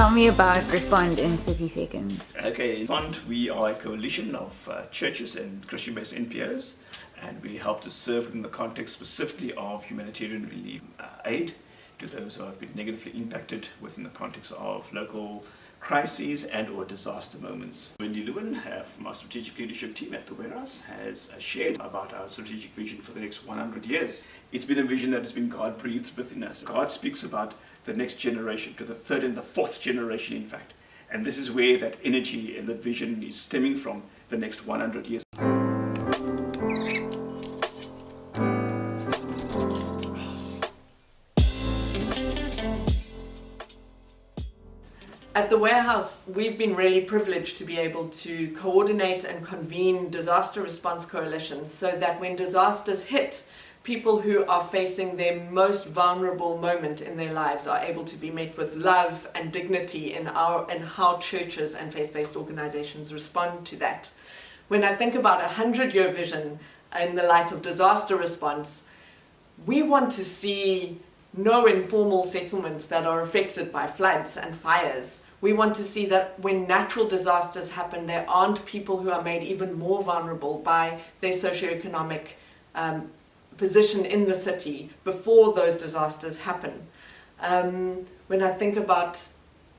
Tell me about Respond in 30 seconds. Okay, Respond, we are a coalition of churches and Christian-based NPOs, and we help to serve within the context specifically of humanitarian relief aid to those who have been negatively impacted within the context of local crises and or disaster moments. Wendy Lewin from our strategic leadership team at the Warehouse has shared about our strategic vision for the next 100 years. It's been a vision that has been God-breathed within us. God speaks about the next generation, to the third and the fourth generation in fact. And this is where that energy and that vision is stemming from the next 100 years. At the Warehouse, we've been really privileged to be able to coordinate and convene disaster response coalitions so that when disasters hit, people who are facing their most vulnerable moment in their lives are able to be met with love and dignity in how churches and faith-based organizations respond to that. When I think about a 100-year vision in the light of disaster response, we want to see no informal settlements that are affected by floods and fires. We want to see that when natural disasters happen, there aren't people who are made even more vulnerable by their socioeconomic position in the city before those disasters happen. When I think about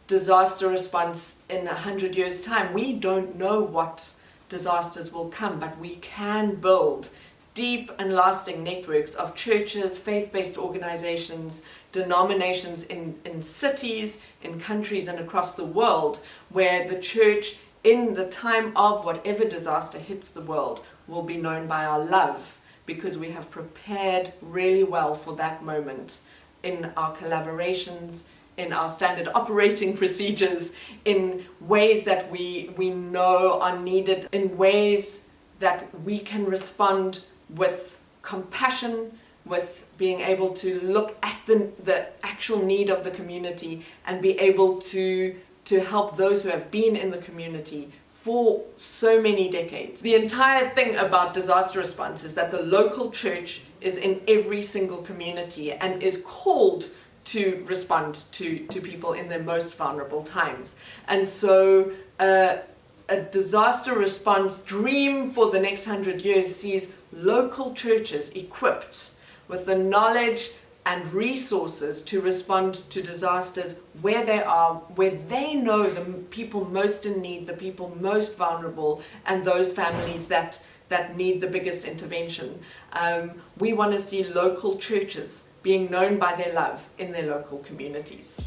disaster response in 100 years' time, we don't know what disasters will come, but we can build deep and lasting networks of churches, faith-based organizations, denominations in cities, in countries and across the world, where the church, in the time of whatever disaster hits the world, will be known by our love, because we have prepared really well for that moment in our collaborations, in our standard operating procedures, in ways that we know are needed, in ways that we can respond with compassion, with being able to look at the actual need of the community and be able to help those who have been in the community for so many decades. The entire thing about disaster response is that the local church is in every single community and is called to respond to people in their most vulnerable times. And so a disaster response dream for the next 100 years sees local churches equipped with the knowledge and resources to respond to disasters where they are, where they know the people most in need, the people most vulnerable, and those families that need the biggest intervention. We want to see local churches being known by their love in their local communities.